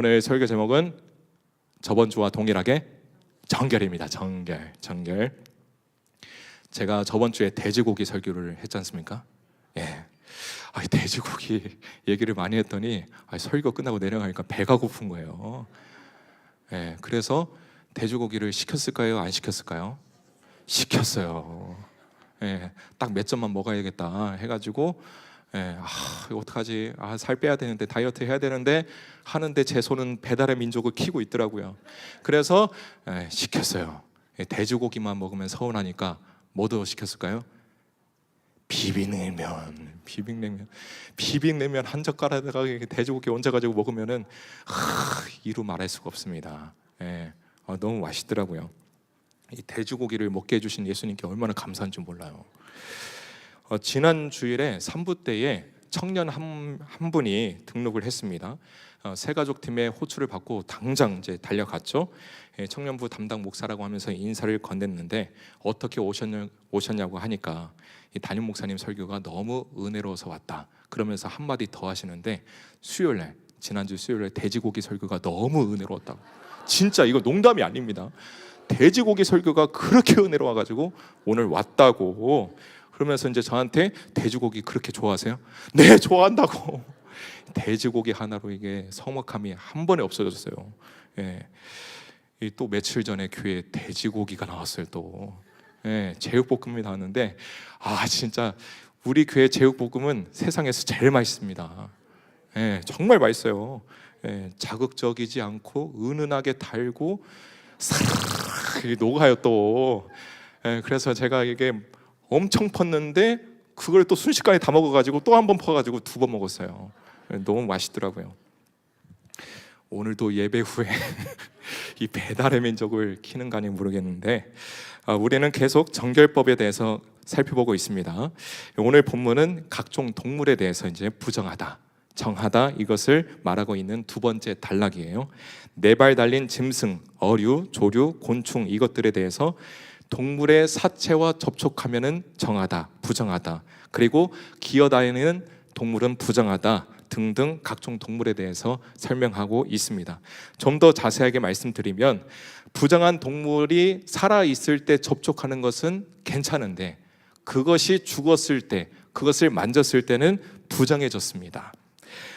오늘 설교 제목은 저번 주와 동일하게 정결입니다. 정결. 제가 저번 주에 돼지고기 설교를 했지 않습니까? 예. 돼지고기 얘기를 많이 했더니 설교 끝나고 내려가니까 배가 고픈 거예요. 예. 그래서 돼지고기를 시켰을까요? 안 시켰을까요? 시켰어요. 예. 딱 몇 점만 먹어야겠다 해가지고 이거 어떡하지? 살 빼야 되는데, 다이어트 해야 되는데 하는데 제 손은 배달의 민족을 키고 있더라고요. 그래서 시켰어요. 돼지고기만 먹으면 서운하니까 뭐 더 시켰을까요? 비빔냉면 한 젓가락에다가 돼지고기 얹어가지고 먹으면은 이루 말할 수가 없습니다. 너무 맛있더라고요. 이 돼지고기를 먹게 해주신 예수님께 얼마나 감사한 줄 몰라요. 지난 주일에 3부 때에 청년 한 분이 등록을 했습니다. 새가족 팀의 호출을 받고 당장 이제 달려갔죠. 청년부 담당 목사라고 하면서 인사를 건넸는데 어떻게 오셨냐고 하니까 이 담임 목사님 설교가 너무 은혜로워서 왔다 그러면서 한마디 더 하시는데, 지난주 수요일에 돼지고기 설교가 너무 은혜로웠다고. 진짜 이거 농담이 아닙니다. 돼지고기 설교가 그렇게 은혜로워가지고 오늘 왔다고. 그러면서 이제 저한테 돼지고기 그렇게 좋아하세요? 네, 좋아한다고. 돼지고기 하나로 이게 서먹함이 한 번에 없어졌어요. 또 며칠 전에 교회에 돼지고기가 나왔어요. 또 제육볶음이 나왔는데 진짜 우리 교회 제육볶음은 세상에서 제일 맛있습니다. 정말 맛있어요. 자극적이지 않고 은은하게 달고 사르르 녹아요 또. 그래서 제가 이게 엄청 펐는데 그걸 또 순식간에 다 먹어가지고 또 한 번 퍼가지고 2번 먹었어요. 너무 맛있더라고요. 오늘도 예배 후에 이 배달의 민족을 키는가 모르겠는데 우리는 계속 정결법에 대해서 살펴보고 있습니다. 오늘 본문은 각종 동물에 대해서 이제 부정하다, 정하다 이것을 말하고 있는 두 번째 단락이에요. 4발 달린 짐승, 어류, 조류, 곤충 이것들에 대해서 동물의 사체와 접촉하면은 정하다, 부정하다, 그리고 기어다니는 동물은 부정하다 등등 각종 동물에 대해서 설명하고 있습니다. 좀 더 자세하게 말씀드리면 부정한 동물이 살아있을 때 접촉하는 것은 괜찮은데 그것이 죽었을 때, 그것을 만졌을 때는 부정해졌습니다.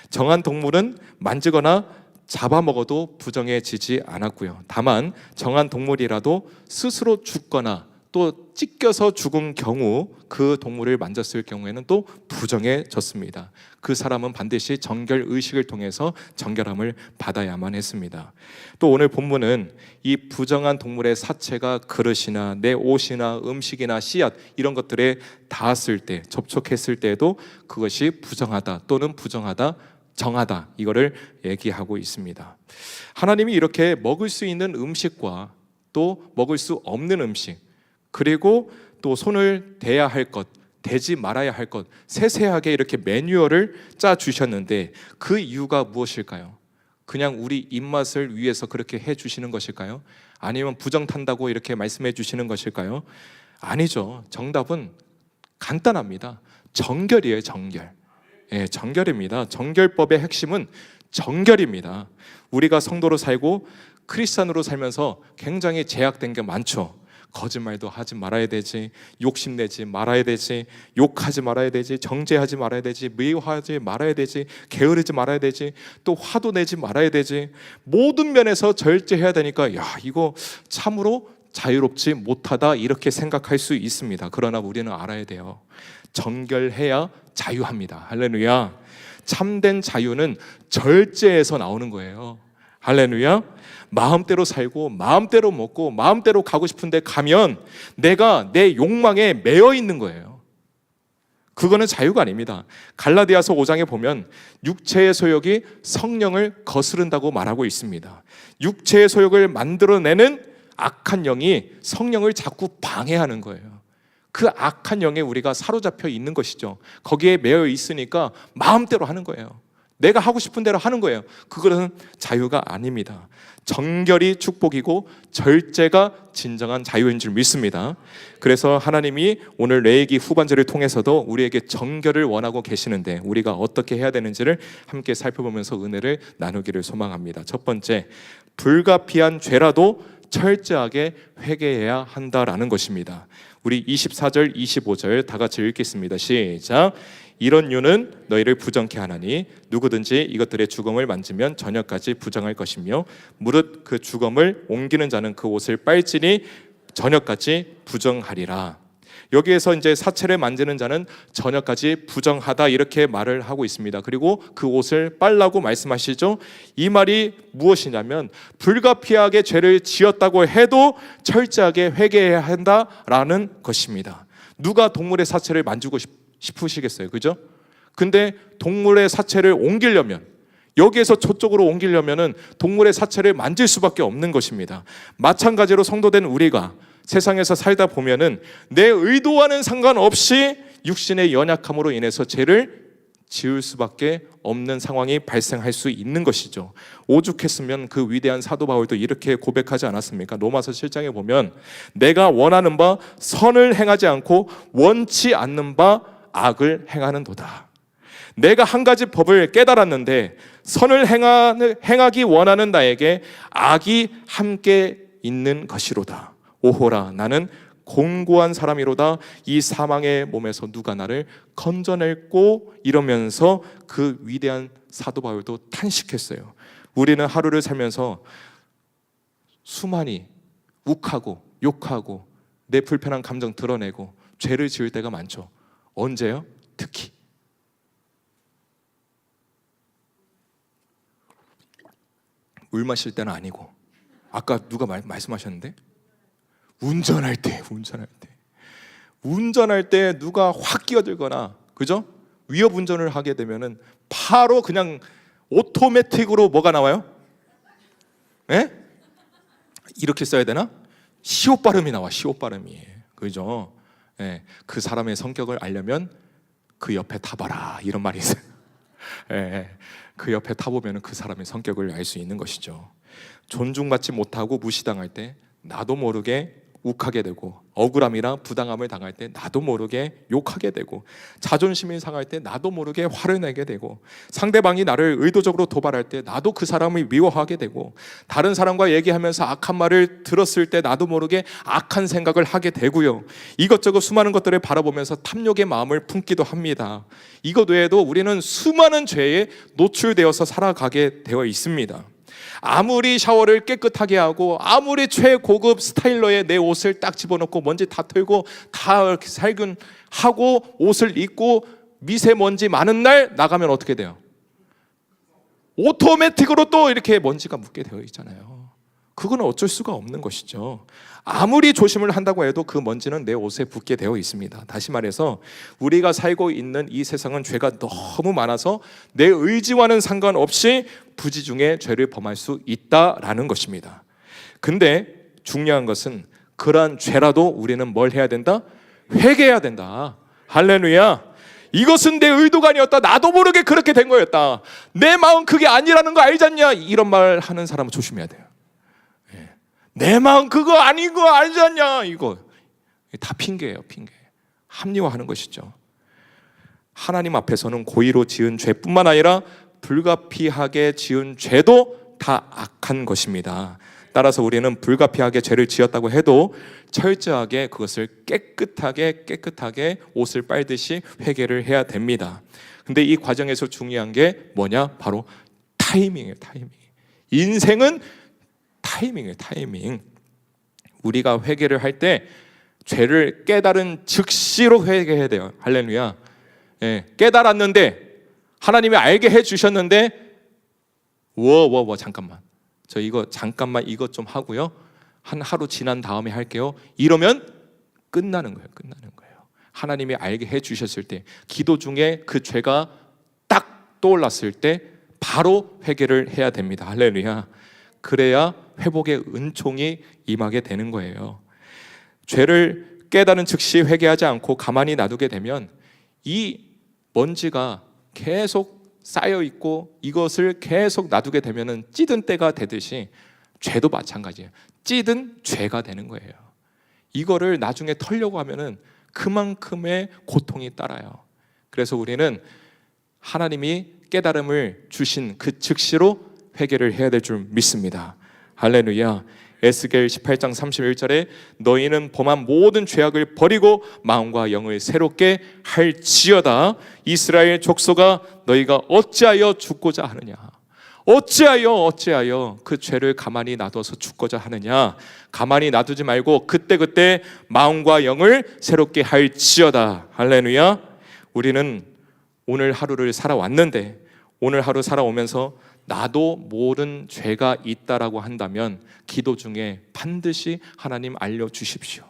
정한 동물은 만지거나 잡아먹어도 부정해지지 않았고요. 다만 정한 동물이라도 스스로 죽거나 또 찢겨서 죽은 경우 그 동물을 만졌을 경우에는 또 부정해졌습니다. 그 사람은 반드시 정결 의식을 통해서 정결함을 받아야만 했습니다. 또 오늘 본문은 이 부정한 동물의 사체가 그릇이나 내 옷이나 음식이나 씨앗 이런 것들에 닿았을 때, 접촉했을 때에도 그것이 부정하다 또는 부정하다, 정하다 이거를 얘기하고 있습니다. 하나님이 이렇게 먹을 수 있는 음식과 또 먹을 수 없는 음식, 그리고 또 손을 대야 할 것, 대지 말아야 할 것 세세하게 이렇게 매뉴얼을 짜 주셨는데 그 이유가 무엇일까요? 그냥 우리 입맛을 위해서 그렇게 해 주시는 것일까요? 아니면 부정탄다고 이렇게 말씀해 주시는 것일까요? 아니죠. 정답은 간단합니다. 정결이에요. 정결. 정결입니다. 정결법의 핵심은 정결입니다. 우리가 성도로 살고 크리스찬으로 살면서 굉장히 제약된 게 많죠. 거짓말도 하지 말아야 되지, 욕심내지 말아야 되지, 욕하지 말아야 되지, 정죄하지 말아야 되지, 미워하지 말아야 되지, 게으르지 말아야 되지, 또 화도 내지 말아야 되지. 모든 면에서 절제해야 되니까 이거 참으로 자유롭지 못하다 이렇게 생각할 수 있습니다. 그러나 우리는 알아야 돼요. 정결해야 자유합니다. 할렐루야. 참된 자유는 절제에서 나오는 거예요. 할렐루야. 마음대로 살고 마음대로 먹고 마음대로 가고 싶은데 가면 내가 내 욕망에 매여 있는 거예요. 그거는 자유가 아닙니다. 갈라디아서 5장에 보면 육체의 소욕이 성령을 거스른다고 말하고 있습니다. 육체의 소욕을 만들어내는 악한 영이 성령을 자꾸 방해하는 거예요. 그 악한 영에 우리가 사로잡혀 있는 것이죠. 거기에 매여 있으니까 마음대로 하는 거예요. 내가 하고 싶은 대로 하는 거예요. 그거는 자유가 아닙니다. 정결이 축복이고 절제가 진정한 자유인 줄 믿습니다. 그래서 하나님이 오늘 레위기 후반절을 통해서도 우리에게 정결을 원하고 계시는데 우리가 어떻게 해야 되는지를 함께 살펴보면서 은혜를 나누기를 소망합니다. 첫 번째, 불가피한 죄라도 철저하게 회개해야 한다라는 것입니다. 우리 24절, 25절 다 같이 읽겠습니다. 시작. 이런 유는 너희를 부정케 하나니 누구든지 이것들의 주검을 만지면 저녁까지 부정할 것이며 무릇 그 주검을 옮기는 자는 그 옷을 빨지니 저녁까지 부정하리라. 여기에서 이제 사체를 만지는 자는 저녁까지 부정하다 이렇게 말을 하고 있습니다. 그리고 그 옷을 빨라고 말씀하시죠. 이 말이 무엇이냐면 불가피하게 죄를 지었다고 해도 철저하게 회개해야 한다라는 것입니다. 누가 동물의 사체를 만지고 싶으시겠어요? 그죠? 근데 동물의 사체를 옮기려면 여기에서 저쪽으로 옮기려면은 동물의 사체를 만질 수밖에 없는 것입니다. 마찬가지로 성도된 우리가 세상에서 살다 보면은 내 의도와는 상관없이 육신의 연약함으로 인해서 죄를 지을 수밖에 없는 상황이 발생할 수 있는 것이죠. 오죽했으면 그 위대한 사도 바울도 이렇게 고백하지 않았습니까? 로마서 7장에 보면 내가 원하는 바 선을 행하지 않고 원치 않는 바 악을 행하는도다. 내가 한 가지 법을 깨달았는데 선을 행하기 원하는 나에게 악이 함께 있는 것이로다. 오호라, 나는 곤고한 사람이로다. 이 사망의 몸에서 누가 나를 건져낼꼬? 이러면서 그 위대한 사도 바울도 탄식했어요. 우리는 하루를 살면서 수많이 욱하고 욕하고 내 불편한 감정 드러내고 죄를 지을 때가 많죠. 언제요? 특히 물 마실 때는 아니고 아까 누가 말씀하셨는데 운전할 때 누가 확 끼어들거나 그죠? 위협 운전을 하게 되면은 바로 그냥 오토매틱으로 뭐가 나와요? 예? 이렇게 써야 되나? 시옷 발음이 나와. 시옷 발음이. 그죠? 예. 그 사람의 성격을 알려면 그 옆에 타봐라 이런 말이 있어요. 예. 그 옆에 타보면 그 사람의 성격을 알 수 있는 것이죠. 존중받지 못하고 무시당할 때 나도 모르게 욱하게 되고 억울함이랑 부당함을 당할 때 나도 모르게 욕하게 되고 자존심이 상할 때 나도 모르게 화를 내게 되고 상대방이 나를 의도적으로 도발할 때 나도 그 사람을 미워하게 되고 다른 사람과 얘기하면서 악한 말을 들었을 때 나도 모르게 악한 생각을 하게 되고요. 이것저것 수많은 것들을 바라보면서 탐욕의 마음을 품기도 합니다. 이것 외에도 우리는 수많은 죄에 노출되어서 살아가게 되어 있습니다. 아무리 샤워를 깨끗하게 하고 아무리 최고급 스타일러에 내 옷을 딱 집어넣고 먼지 다 털고 다 이렇게 살균하고 옷을 입고 미세먼지 많은 날 나가면 어떻게 돼요? 오토매틱으로 또 이렇게 먼지가 묻게 되어 있잖아요. 그건 어쩔 수가 없는 것이죠. 아무리 조심을 한다고 해도 그 먼지는 내 옷에 붙게 되어 있습니다. 다시 말해서 우리가 살고 있는 이 세상은 죄가 너무 많아서 내 의지와는 상관없이 부지중에 죄를 범할 수 있다라는 것입니다. 근데 중요한 것은 그러한 죄라도 우리는 뭘 해야 된다? 회개해야 된다. 할렐루야. 이것은 내 의도가 아니었다. 나도 모르게 그렇게 된 거였다. 내 마음 그게 아니라는 거 알지 않냐? 이런 말 하는 사람은 조심해야 돼요. 내 마음 그거 아닌 거 알지 않냐? 이거 다 핑계예요. 핑계. 합리화하는 것이죠. 하나님 앞에서는 고의로 지은 죄뿐만 아니라 불가피하게 지은 죄도 다 악한 것입니다. 따라서 우리는 불가피하게 죄를 지었다고 해도 철저하게 그것을 깨끗하게 옷을 빨듯이 회개를 해야 됩니다. 근데 이 과정에서 중요한 게 뭐냐? 바로 타이밍이에요. 타이밍. 인생은 타이밍이에요. 타이밍. 우리가 회개를 할 때 죄를 깨달은 즉시로 회개해야 돼요. 할렐루야. 예, 깨달았는데 하나님이 알게 해주셨는데 잠깐만 저 이거 잠깐만 이것 좀 하고요 한 하루 지난 다음에 할게요 이러면 끝나는 거예요. 끝나는 거예요. 하나님이 알게 해주셨을 때 기도 중에 그 죄가 딱 떠올랐을 때 바로 회개를 해야 됩니다. 할렐루야. 그래야 회복의 은총이 임하게 되는 거예요. 죄를 깨달은 즉시 회개하지 않고 가만히 놔두게 되면 이 먼지가 계속 쌓여 있고 이것을 계속 놔두게 되면은 찌든 때가 되듯이 죄도 마찬가지예요. 찌든 죄가 되는 거예요. 이거를 나중에 털려고 하면은 그만큼의 고통이 따라요. 그래서 우리는 하나님이 깨달음을 주신 그 즉시로 회개를 해야 될 줄 믿습니다. 할렐루야. 에스겔 18장 31절에 너희는 범한 모든 죄악을 버리고 마음과 영을 새롭게 할지어다. 이스라엘 족속아 너희가 어찌하여 죽고자 하느냐. 어찌하여 그 죄를 가만히 놔둬서 죽고자 하느냐. 가만히 놔두지 말고 그때그때 마음과 영을 새롭게 할지어다. 할렐루야. 우리는 오늘 하루를 살아왔는데 오늘 하루 살아오면서 나도 모른 죄가 있다라고 한다면 기도 중에 반드시 하나님 알려주십시오.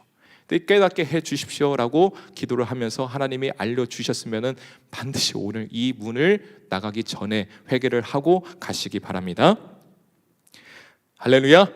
깨닫게 해주십시오라고 기도를 하면서 하나님이 알려주셨으면 반드시 오늘 이 문을 나가기 전에 회개를 하고 가시기 바랍니다. 할렐루야.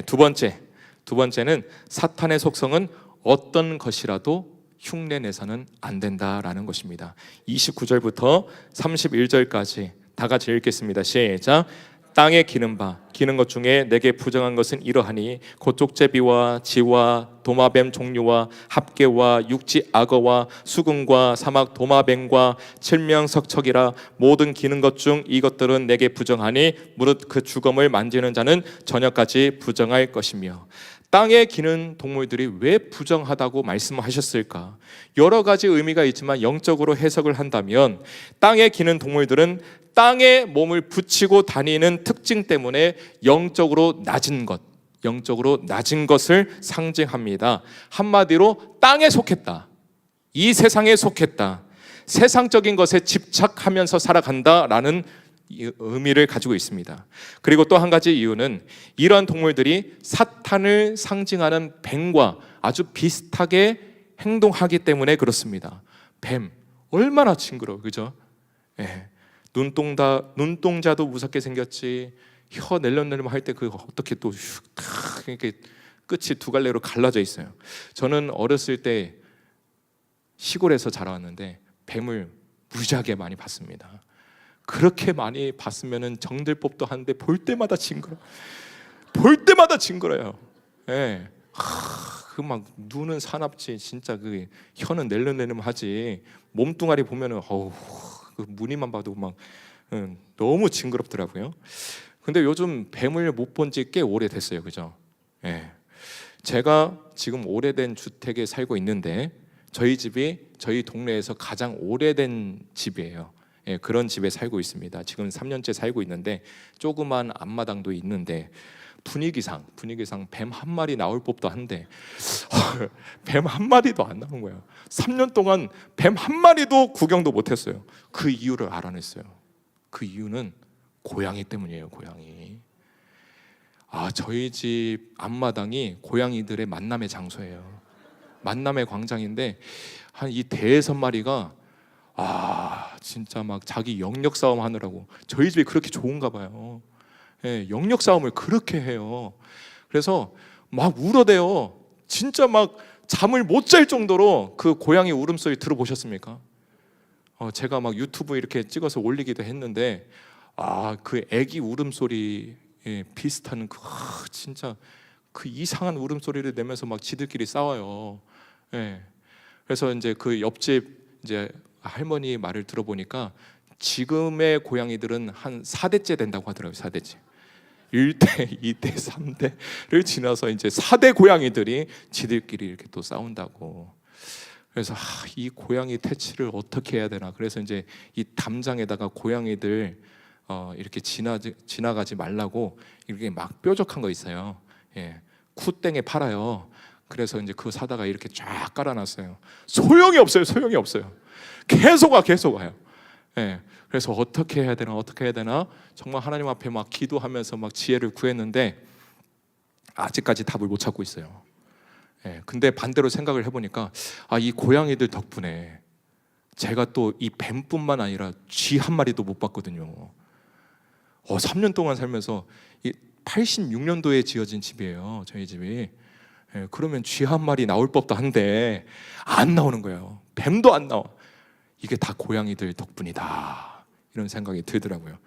두 번째는 사탄의 속성은 어떤 것이라도 흉내내서는 안 된다라는 것입니다. 29절부터 31절까지 다 같이 읽겠습니다. 시작. 땅에 기는 것 중에 내게 부정한 것은 이러하니 곧 족제비와 지와 도마뱀 종류와 합개와 육지 악어와 수금과 사막 도마뱀과 칠명석척이라. 모든 기는 것 중 이것들은 내게 부정하니 무릇 그 주검을 만지는 자는 저녁까지 부정할 것이며. 땅에 기는 동물들이 왜 부정하다고 말씀하셨을까? 여러 가지 의미가 있지만 영적으로 해석을 한다면 땅에 기는 동물들은 땅에 몸을 붙이고 다니는 특징 때문에 영적으로 낮은 것을 상징합니다. 한마디로 땅에 속했다. 이 세상에 속했다. 세상적인 것에 집착하면서 살아간다라는 의미를 가지고 있습니다. 그리고 또 한 가지 이유는 이러한 동물들이 사탄을 상징하는 뱀과 아주 비슷하게 행동하기 때문에 그렇습니다. 뱀 얼마나 징그러워, 그죠? 예. 눈동자도 무섭게 생겼지. 혀 낼름낼름 할 때 그 어떻게 또 이렇게 끝이 두 갈래로 갈라져 있어요. 저는 어렸을 때 시골에서 자라왔는데 뱀을 무지하게 많이 봤습니다. 그렇게 많이 봤으면은 정들 법도 한데 볼 때마다 징그러요. 예. 그 막 눈은 사납지 진짜 그 혀는 낼름낼름하지. 몸뚱아리 보면은 그 무늬만 봐도 막 너무 징그럽더라고요. 근데 요즘 뱀을 못 본 지 꽤 오래됐어요, 그죠? 예. 제가 지금 오래된 주택에 살고 있는데 저희 집이 저희 동네에서 가장 오래된 집이에요. 예, 그런 집에 살고 있습니다. 지금 3년째 살고 있는데 조그만 앞마당도 있는데 분위기상 뱀 한 마리 나올 법도 한데 뱀 한 마리도 안 나온 거예요. 3년 동안 뱀 한 마리도 구경도 못했어요. 그 이유를 알아냈어요. 그 이유는 고양이 때문이에요. 고양이. 저희 집 앞마당이 고양이들의 만남의 장소예요. 만남의 광장인데 한 이 대여섯 마리가 진짜 막 자기 영역 싸움 하느라고. 저희 집이 그렇게 좋은가 봐요. 예, 영역 싸움을 그렇게 해요. 그래서 막 울어대요. 진짜 막 잠을 못 잘 정도로 그 고양이 울음소리 들어보셨습니까? 제가 막 유튜브 이렇게 찍어서 올리기도 했는데 그 애기 울음소리에 비슷한 진짜 그 이상한 울음소리를 내면서 막 지들끼리 싸워요. 예. 그래서 이제 그 옆집 이제 할머니 말을 들어보니까 지금의 고양이들은 한 4대째 된다고 하더라고요. 4대째. 1대, 2대, 3대를 지나서 이제 4대 고양이들이 지들끼리 이렇게 또 싸운다고. 그래서 이 고양이 퇴치를 어떻게 해야 되나. 그래서 이제 이 담장에다가 고양이들 이렇게 지나가지 말라고 이렇게 막 뾰족한 거 있어요. 예, 쿠땡에 팔아요. 그래서 이제 그거 사다가 이렇게 쫙 깔아놨어요. 소용이 없어요. 계속 와요. 예, 그래서 어떻게 해야 되나 정말 하나님 앞에 막 기도하면서 막 지혜를 구했는데 아직까지 답을 못 찾고 있어요. 예, 근데 반대로 생각을 해보니까 이 고양이들 덕분에 제가 또 이 뱀뿐만 아니라 쥐 한 마리도 못 봤거든요. 3년 동안 살면서 86년도에 지어진 집이에요, 저희 집이. 예, 그러면 쥐 한 마리 나올 법도 한데 안 나오는 거예요. 뱀도 안 나와. 이게 다 고양이들 덕분이다. 이런 생각이 들더라고요.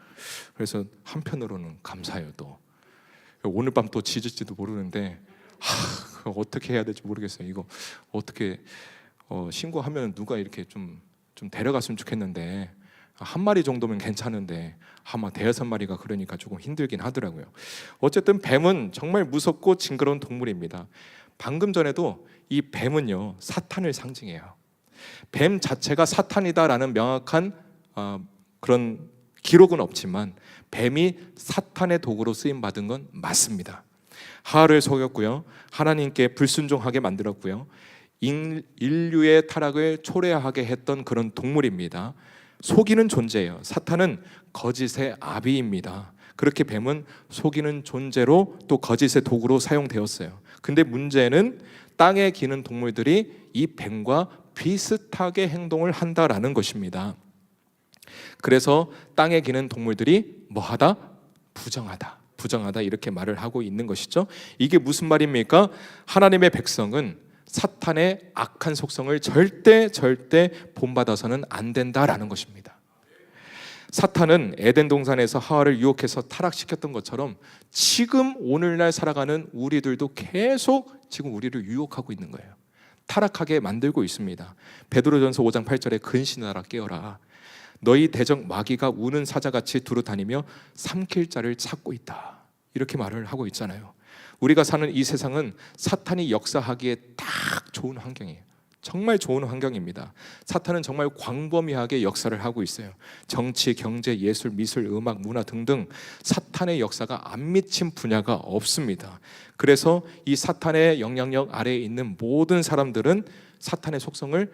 그래서 한편으로는 감사해요. 또 오늘 밤 또 짖을지도 모르는데 어떻게 해야 될지 모르겠어요. 이거 어떻게 신고하면 누가 이렇게 좀 데려갔으면 좋겠는데 한 마리 정도면 괜찮은데 아마 대여섯 마리가 그러니까 조금 힘들긴 하더라고요. 어쨌든 뱀은 정말 무섭고 징그러운 동물입니다. 방금 전에도 이 뱀은요 사탄을 상징해요. 뱀 자체가 사탄이다라는 명확한 그런 기록은 없지만 뱀이 사탄의 도구로 쓰임 받은 건 맞습니다. 하와를 속였고요, 하나님께 불순종하게 만들었고요, 인류의 타락을 초래하게 했던 그런 동물입니다. 속이는 존재예요. 사탄은 거짓의 아비입니다. 그렇게 뱀은 속이는 존재로 또 거짓의 도구로 사용되었어요. 근데 문제는 땅에 기는 동물들이 이 뱀과 비슷하게 행동을 한다라는 것입니다. 그래서 땅에 기는 동물들이 뭐하다? 부정하다 이렇게 말을 하고 있는 것이죠. 이게 무슨 말입니까? 하나님의 백성은 사탄의 악한 속성을 절대 본받아서는 안 된다라는 것입니다. 사탄은 에덴 동산에서 하와를 유혹해서 타락시켰던 것처럼 지금 오늘날 살아가는 우리들도 계속 지금 우리를 유혹하고 있는 거예요. 타락하게 만들고 있습니다. 베드로전서 5장 8절에 근신하라 깨어라. 너희 대적 마귀가 우는 사자같이 두루 다니며 삼킬 자를 찾고 있다. 이렇게 말을 하고 있잖아요. 우리가 사는 이 세상은 사탄이 역사하기에 딱 좋은 환경이에요. 정말 좋은 환경입니다. 사탄은 정말 광범위하게 역사를 하고 있어요. 정치, 경제, 예술, 미술, 음악, 문화 등등 사탄의 역사가 안 미친 분야가 없습니다. 그래서 이 사탄의 영향력 아래에 있는 모든 사람들은 사탄의 속성을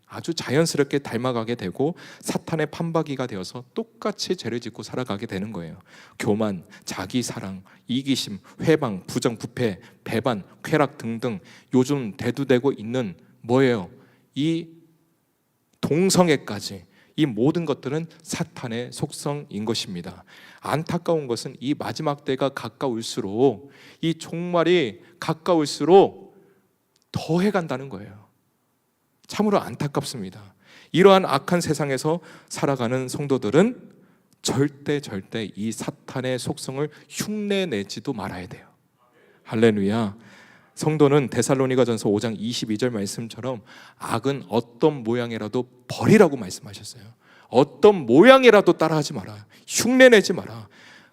아주 자연스럽게 닮아가게 되고 사탄의 판박이가 되어서 똑같이 죄를 짓고 살아가게 되는 거예요. 교만, 자기사랑, 이기심, 회방, 부정, 부패, 배반, 쾌락 등등 요즘 대두되고 있는 뭐예요? 이 동성애까지, 이 모든 것들은 사탄의 속성인 것입니다. 안타까운 것은 이 마지막 때가 가까울수록, 이 종말이 가까울수록 더해간다는 거예요. 참으로 안타깝습니다. 이러한 악한 세상에서 살아가는 성도들은 절대 이 사탄의 속성을 흉내내지도 말아야 돼요. 할렐루야. 성도는 데살로니가전서 5장 22절 말씀처럼 악은 어떤 모양이라도 버리라고 말씀하셨어요. 어떤 모양이라도 따라하지 마라. 흉내내지 마라.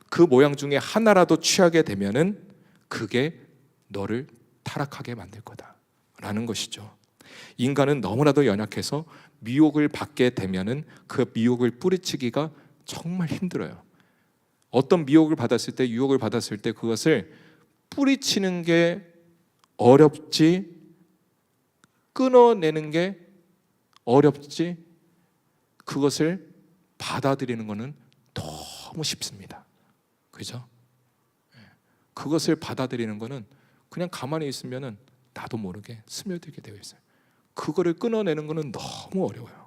그 모양 중에 하나라도 취하게 되면은 그게 너를 타락하게 만들 거다라는 것이죠. 인간은 너무나도 연약해서 미혹을 받게 되면은 그 미혹을 뿌리치기가 정말 힘들어요. 어떤 미혹을 받았을 때, 유혹을 받았을 때 그것을 뿌리치는 게 어렵지, 끊어내는 게 어렵지, 그것을 받아들이는 것은 너무 쉽습니다. 그죠? 그것을 받아들이는 것은 그냥 가만히 있으면은 나도 모르게 스며들게 되어 있어요. 그거를 끊어내는 것은 너무 어려워요.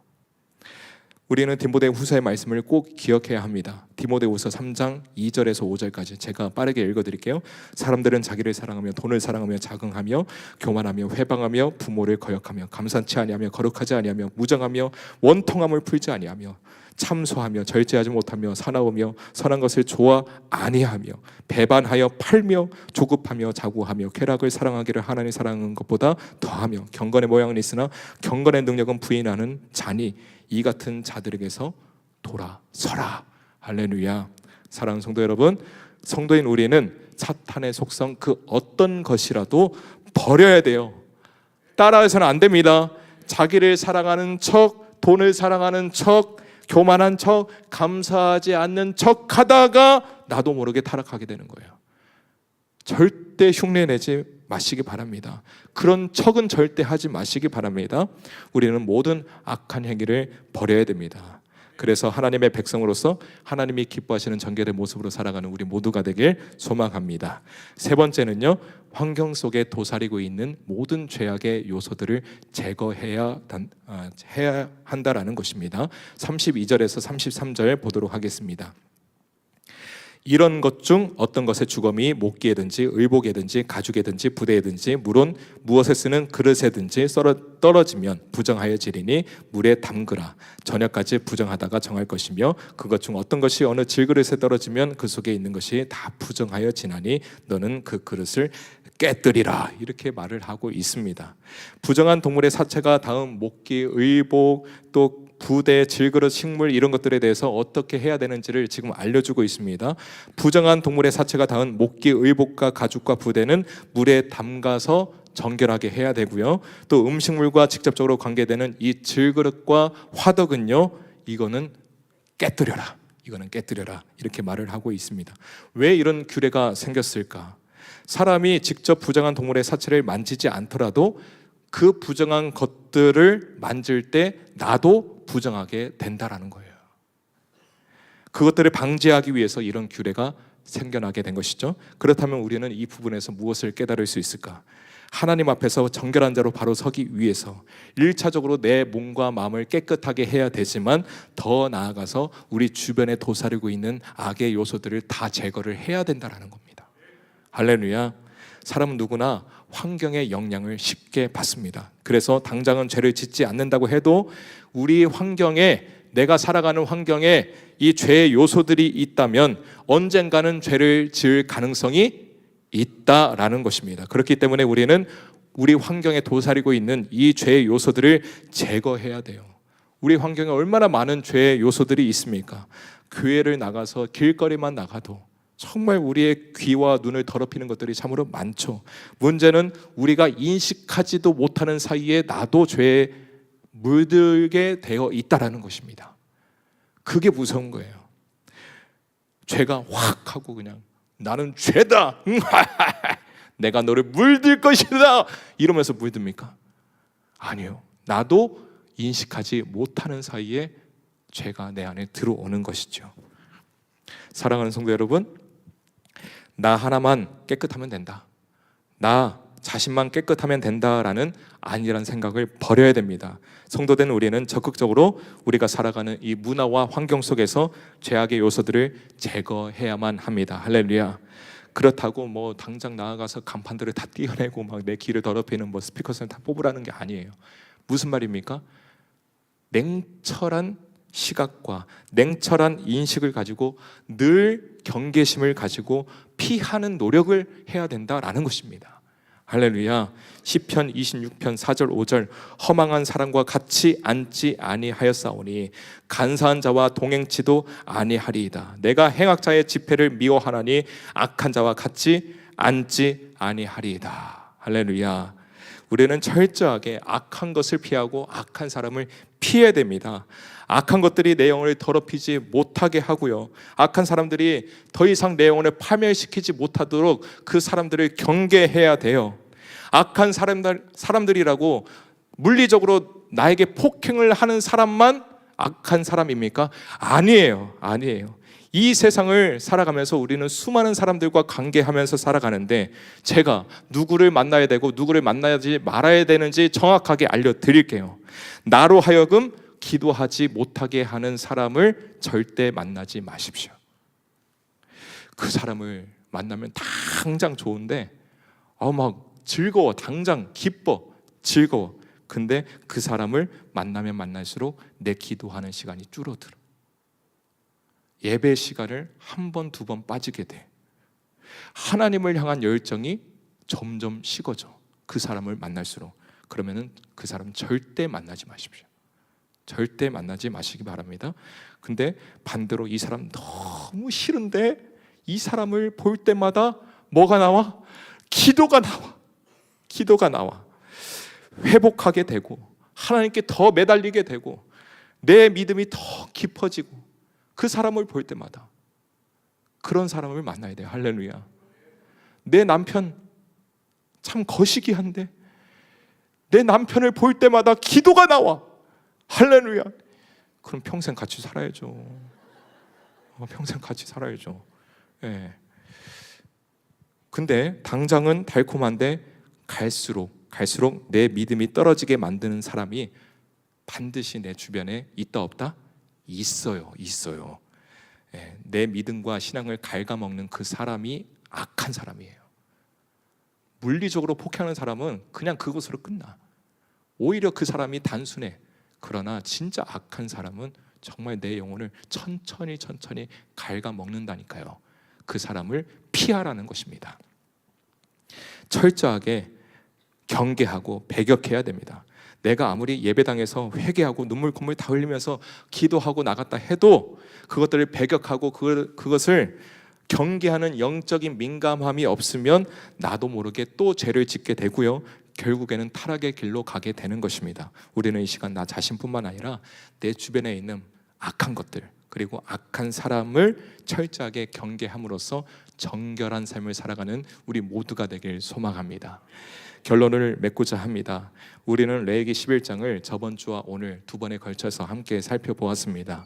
우리는 디모데후서의 말씀을 꼭 기억해야 합니다. 디모데후서 3장 2절에서 5절까지 제가 빠르게 읽어드릴게요. 사람들은 자기를 사랑하며 돈을 사랑하며 자긍하며 교만하며 회방하며 부모를 거역하며 감사치 아니하며 거룩하지 아니하며 무정하며 원통함을 풀지 아니하며 참소하며 절제하지 못하며 사나우며 선한 것을 좋아 아니하며 배반하여 팔며 조급하며 자고하며 쾌락을 사랑하기를 하나님 사랑하는 것보다 더하며 경건의 모양은 있으나 경건의 능력은 부인하는 자니 이 같은 자들에게서 돌아서라. 할렐루야. 사랑하는 성도 여러분, 성도인 우리는 사탄의 속성 그 어떤 것이라도 버려야 돼요. 따라해서는 안 됩니다. 자기를 사랑하는 척, 돈을 사랑하는 척, 교만한 척, 감사하지 않는 척 하다가 나도 모르게 타락하게 되는 거예요. 절대 흉내내지 마시기 바랍니다. 그런 척은 절대 하지 마시기 바랍니다. 우리는 모든 악한 행위를 버려야 됩니다. 그래서 하나님의 백성으로서 하나님이 기뻐하시는 정결의 모습으로 살아가는 우리 모두가 되길 소망합니다. 세 번째는요, 환경 속에 도사리고 있는 모든 죄악의 요소들을 제거해야 한다라는 것입니다. 32절에서 33절 보도록 하겠습니다. 이런 것 중 어떤 것의 주검이 목기에든지 의복에든지 가죽에든지 부대에든지 물론 무엇에 쓰는 그릇에든지 떨어지면 부정하여지리니 물에 담그라. 저녁까지 부정하다가 정할 것이며 그것 중 어떤 것이 어느 질그릇에 떨어지면 그 속에 있는 것이 다 부정하여지나니 너는 그 그릇을 깨뜨리라. 이렇게 말을 하고 있습니다. 부정한 동물의 사체가 다음 목기, 의복, 또 부대, 질그릇, 식물 이런 것들에 대해서 어떻게 해야 되는지를 지금 알려주고 있습니다. 부정한 동물의 사체가 닿은 목기, 의복과 가죽과 부대는 물에 담가서 정결하게 해야 되고요. 또 음식물과 직접적으로 관계되는 이 질그릇과 화덕은요, 이거는 깨뜨려라. 이거는 깨뜨려라. 이렇게 말을 하고 있습니다. 왜 이런 규례가 생겼을까? 사람이 직접 부정한 동물의 사체를 만지지 않더라도 그 부정한 것들을 만질 때 나도 부정하게 된다라는 거예요. 그것들을 방지하기 위해서 이런 규례가 생겨나게 된 것이죠. 그렇다면 우리는 이 부분에서 무엇을 깨달을 수 있을까? 하나님 앞에서 정결한 자로 바로 서기 위해서 1차적으로 내 몸과 마음을 깨끗하게 해야 되지만 더 나아가서 우리 주변에 도사리고 있는 악의 요소들을 다 제거를 해야 된다라는 겁니다. 할렐루야. 사람은 누구나 환경의 영향을 쉽게 받습니다. 그래서 당장은 죄를 짓지 않는다고 해도 우리 환경에, 내가 살아가는 환경에 이 죄의 요소들이 있다면 언젠가는 죄를 지을 가능성이 있다라는 것입니다. 그렇기 때문에 우리는 우리 환경에 도사리고 있는 이 죄의 요소들을 제거해야 돼요. 우리 환경에 얼마나 많은 죄의 요소들이 있습니까? 교회를 나가서 길거리만 나가도 정말 우리의 귀와 눈을 더럽히는 것들이 참으로 많죠. 문제는 우리가 인식하지도 못하는 사이에 나도 죄에 물들게 되어 있다라는 것입니다. 그게 무서운 거예요. 죄가 확 하고 그냥 나는 죄다. 내가 너를 물들 것이다. 이러면서 물듭니까? 아니요. 나도 인식하지 못하는 사이에 죄가 내 안에 들어오는 것이죠. 사랑하는 성도 여러분, 나 하나만 깨끗하면 된다, 나 자신만 깨끗하면 된다라는 아니라는 생각을 버려야 됩니다. 성도된 우리는 적극적으로 우리가 살아가는 이 문화와 환경 속에서 죄악의 요소들을 제거해야만 합니다. 할렐루야. 그렇다고 뭐 당장 나아가서 간판들을 다 띄어내고 막 내 귀를 더럽히는 뭐 스피커선을 다 뽑으라는 게 아니에요. 무슨 말입니까? 냉철한 시각과 냉철한 인식을 가지고 늘 경계심을 가지고 피하는 노력을 해야 된다라는 것입니다. 할렐루야. 시편 26편 4절 5절 허망한 사람과 같이 앉지 아니하였사오니 간사한 자와 동행치도 아니하리이다. 내가 행악자의 집회를 미워하나니 악한 자와 같이 앉지 아니하리이다. 할렐루야. 우리는 철저하게 악한 것을 피하고 악한 사람을 피해야 됩니다. 악한 것들이 내 영혼을 더럽히지 못하게 하고요, 악한 사람들이 더 이상 내 영혼을 파멸시키지 못하도록 그 사람들을 경계해야 돼요. 악한 사람들이라고 물리적으로 나에게 폭행을 하는 사람만 악한 사람입니까? 아니에요. 아니에요. 이 세상을 살아가면서 우리는 수많은 사람들과 관계하면서 살아가는데 제가 누구를 만나야 되고 누구를 만나지 말아야 되는지 정확하게 알려드릴게요. 나로 하여금 기도하지 못하게 하는 사람을 절대 만나지 마십시오. 그 사람을 만나면 당장 좋은데 막 즐거워, 당장 기뻐, 즐거워. 근데 그 사람을 만나면 만날수록 내 기도하는 시간이 줄어들어. 예배 시간을 한 번, 두 번 빠지게 돼. 하나님을 향한 열정이 점점 식어져. 그 사람을 만날수록. 그러면은 그 사람 절대 만나지 마십시오. 절대 만나지 마시기 바랍니다. 근데 반대로 이 사람 너무 싫은데 이 사람을 볼 때마다 뭐가 나와? 기도가 나와. 기도가 나와. 회복하게 되고 하나님께 더 매달리게 되고 내 믿음이 더 깊어지고 그 사람을 볼 때마다 그런 사람을 만나야 돼요. 할렐루야. 내 남편 참 거시기한데 내 남편을 볼 때마다 기도가 나와. 할렐루야. 그럼 평생 같이 살아야죠. 평생 같이 살아야죠. 예. 근데 당장은 달콤한데 갈수록 내 믿음이 떨어지게 만드는 사람이 반드시 내 주변에 있다 없다? 있어요. 내 믿음과 신앙을 갉아먹는 그 사람이 악한 사람이에요. 물리적으로 폭행하는 사람은 그냥 그것으로 끝나. 오히려 그 사람이 단순해. 그러나 진짜 악한 사람은 정말 내 영혼을 천천히 갉아먹는다니까요. 그 사람을 피하라는 것입니다. 철저하게 경계하고 배격해야 됩니다. 내가 아무리 예배당에서 회개하고 눈물 콧물 다 흘리면서 기도하고 나갔다 해도 그것들을 배격하고 그것을 경계하는 영적인 민감함이 없으면 나도 모르게 또 죄를 짓게 되고요, 결국에는 타락의 길로 가게 되는 것입니다. 우리는 이 시간 나 자신뿐만 아니라 내 주변에 있는 악한 것들, 그리고 악한 사람을 철저하게 경계함으로써 정결한 삶을 살아가는 우리 모두가 되길 소망합니다. 결론을 맺고자 합니다. 우리는 레위기 11장을 저번 주와 오늘 두 번에 걸쳐서 함께 살펴보았습니다.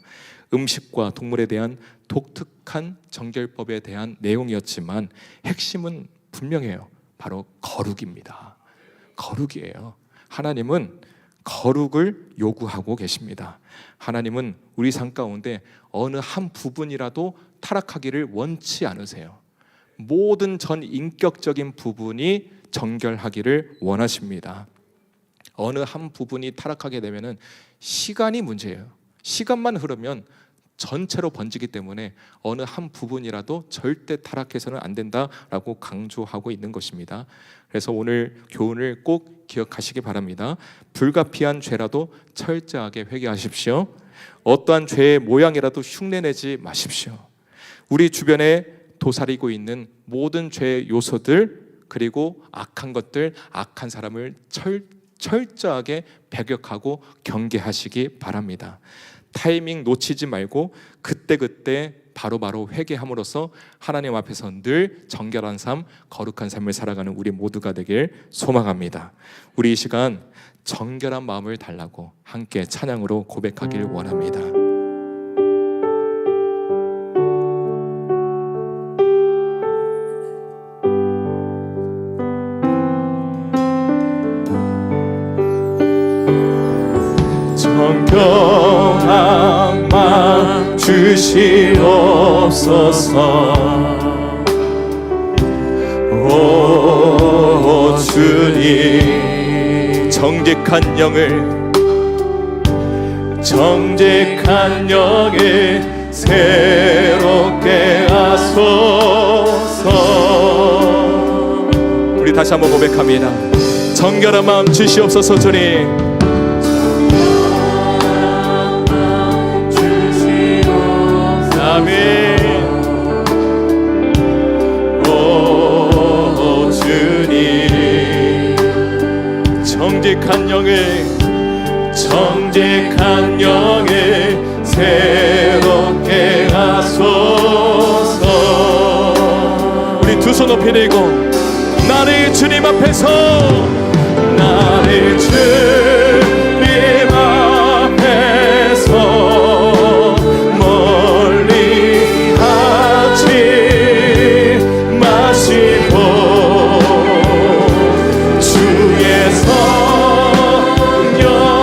음식과 동물에 대한 독특한 정결법에 대한 내용이었지만 핵심은 분명해요. 바로 거룩입니다. 거룩이에요. 하나님은 거룩을 요구하고 계십니다. 하나님은 우리 삶 가운데 어느 한 부분이라도 타락하기를 원치 않으세요. 모든 전 인격적인 부분이 정결하기를 원하십니다. 어느 한 부분이 타락하게 되면 시간이 문제예요. 시간만 흐르면 전체로 번지기 때문에 어느 한 부분이라도 절대 타락해서는 안 된다라고 강조하고 있는 것입니다. 그래서 오늘 교훈을 꼭 기억하시기 바랍니다. 불가피한 죄라도 철저하게 회개하십시오. 어떠한 죄의 모양이라도 흉내내지 마십시오. 우리 주변에 도사리고 있는 모든 죄의 요소들, 그리고 악한 것들, 악한 사람을 철저하게 배격하고 경계하시기 바랍니다. 타이밍 놓치지 말고 그때그때 바로바로 회개함으로써 하나님 앞에서 늘 정결한 삶, 거룩한 삶을 살아가는 우리 모두가 되길 소망합니다. 우리 이 시간 정결한 마음을 달라고 함께 찬양으로 고백하길 원합니다. 정결한 마음 주시옵소서. 오 주님, 정직한 영을 새롭게 하소서. 우리 다시 한번 고백합니다. 정결한 마음 주시옵소서. 주님, 아멘. 오 주님, 정직한 영을 새롭게 하소서. 우리 두 손 높이 들고 나를 주님 앞에서, 나를 주님 앞에서 멀리 하지 마시고 주의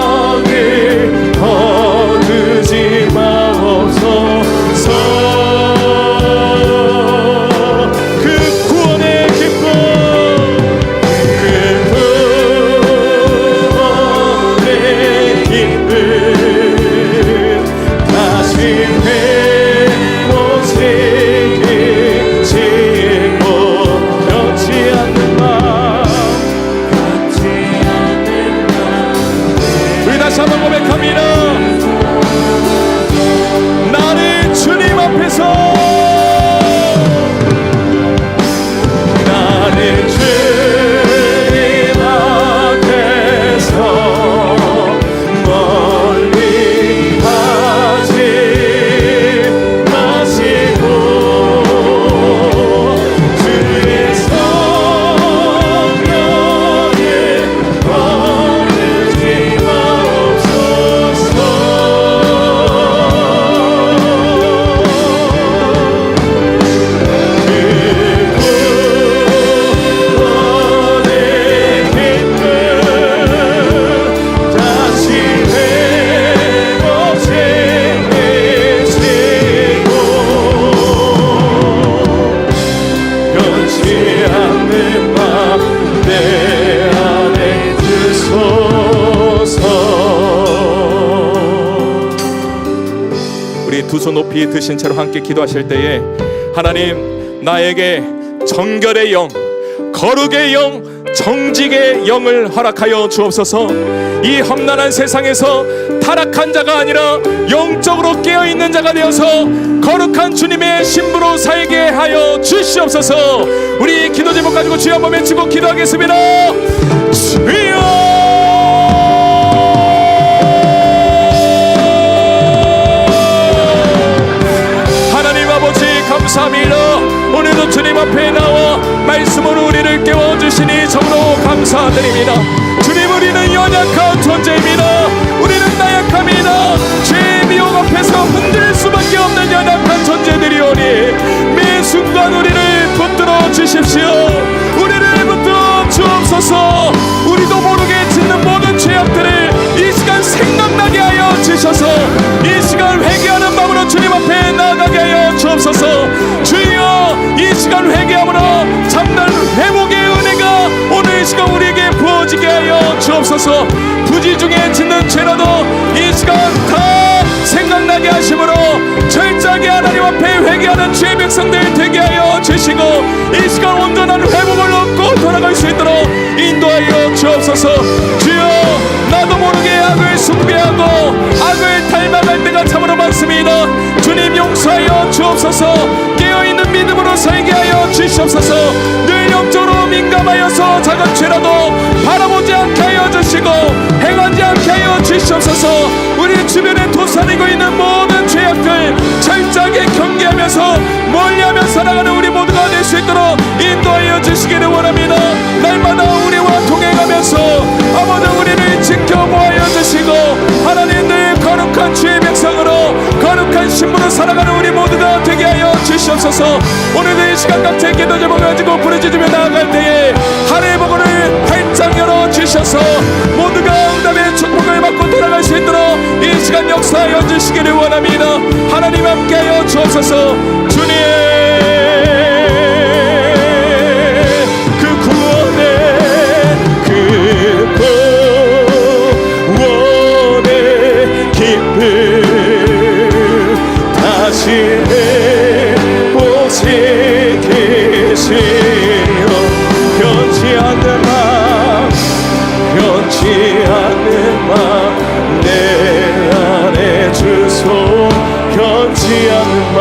성령을 거두지 마옵소서. 그 구원의 기쁨, 그 구원의 두 손 높이 드신 채로 함께 기도하실 때에 하나님, 나에게 정결의 영, 거룩의 영, 정직의 영을 허락하여 주옵소서. 이 험난한 세상에서 타락한 자가 아니라 영적으로 깨어있는 자가 되어서 거룩한 주님의 신부로 살게 하여 주시옵소서. 우리 기도 제목 가지고 주여 한번 외치고 기도하겠습니다. 주여, 감사합니다. 오늘도 주님 앞에 나와 말씀으로 우리를 깨워주시니 참으로 감사드립니다. 주님, 우리는 연약한 존재입니다. 우리는 나약합니다. 죄의 미혹 앞에서 흔들릴 수밖에 없는 연약한 존재들이오니 매 순간 우리를 붙들어 주십시오. 우리를 붙들어 주옵소서. 우리도 모르게 짓는 모든 죄악들을 이 시간 생각나게 하여 주셔서 이 시간 회개하는 마음으로 주님 앞에 나아가게 하여 주옵소서. 주여, 이 시간 회개함으로 참된 회복의 은혜가 오늘 이 시간 우리에게 부어지게 하여 주옵소서. 부지 중에 짓는 죄라도 이 시간 다 생각나게 하심으로 철저하게 하나님 앞에 회개하는 주의 백성들 되게 하여 주시고 이 시간 온전한 회복을 얻고 돌아갈 수 있도록 인도하여 주옵소서. 주여, 나도 모르게 악을 숭배하고 악을 닮아갈 때가 참으로 많습니다. 주님, 용서하여 주옵소서. 깨어있는 믿음으로 살게 하여 주시옵소서. 늘 영적으로 민감하여서 작은 죄라도 바라보지 않게 하여 주시고 행하지 않게 하여 주시옵소서. 우리 주변에 도사리고 있는 모든 죄악들 철저하게 경계하면서 멀리하며 살아가는 우리 모두가 될 수 있도록 인도하여 주시기를 원합니다. 날마다 우리와 동행하면서 아버지 우리를 지켜보아여 주시고 하나님, 늘 거룩한 주의 백성으로 거룩한 신부로 살아가는 우리 모두가 되게 하여 주시옵소서. 오늘도 이 시간 각자의 기도 제목을 가지고 부르짖으며 나아갈 때에 하늘의 복을 활짝 열어 주셔서 모두가 응답의 축복을 받고 돌아갈 수 있도록 이 시간 역사하여 주시기를 원합니다. 하나님, 함께하여 주옵소서. 주님, 그 구원의 기쁨 다시 해보지 계시며 변치 않는 맘, 변치 않는 맘 내 안에 주소. 변치 않는 맘,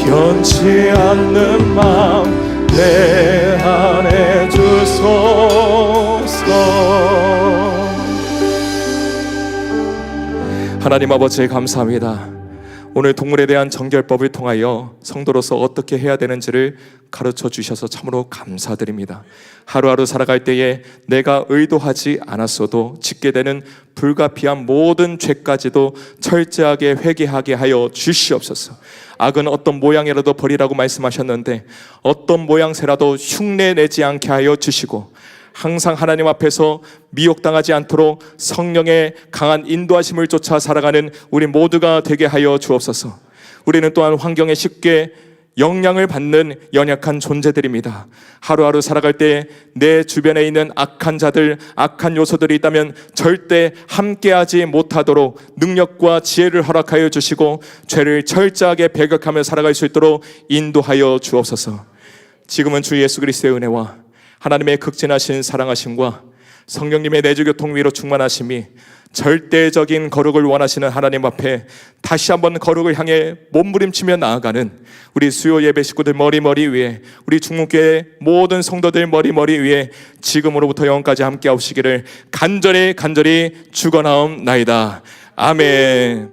변치 않는 맘 내 안에 주소서. 하나님 아버지, 감사합니다. 오늘 동물에 대한 정결법을 통하여 성도로서 어떻게 해야 되는지를 가르쳐 주셔서 참으로 감사드립니다. 하루하루 살아갈 때에 내가 의도하지 않았어도 짓게 되는 불가피한 모든 죄까지도 철저하게 회개하게 하여 주시옵소서. 악은 어떤 모양이라도 버리라고 말씀하셨는데 어떤 모양새라도 흉내내지 않게 하여 주시고 항상 하나님 앞에서 미혹당하지 않도록 성령의 강한 인도하심을 쫓아 살아가는 우리 모두가 되게 하여 주옵소서. 우리는 또한 환경에 쉽게 영향을 받는 연약한 존재들입니다. 하루하루 살아갈 때 내 주변에 있는 악한 자들, 악한 요소들이 있다면 절대 함께하지 못하도록 능력과 지혜를 허락하여 주시고 죄를 철저하게 배격하며 살아갈 수 있도록 인도하여 주옵소서. 지금은 주 예수 그리스도의 은혜와 하나님의 극진하신 사랑하심과 성령님의 내주교통 위로 충만하심이 절대적인 거룩을 원하시는 하나님 앞에 다시 한번 거룩을 향해 몸부림치며 나아가는 우리 수요 예배 식구들 머리 위에, 우리 중문교회 모든 성도들 머리 위에 지금으로부터 영원까지 함께 하시기를 간절히 축원하옵나이다. 아멘.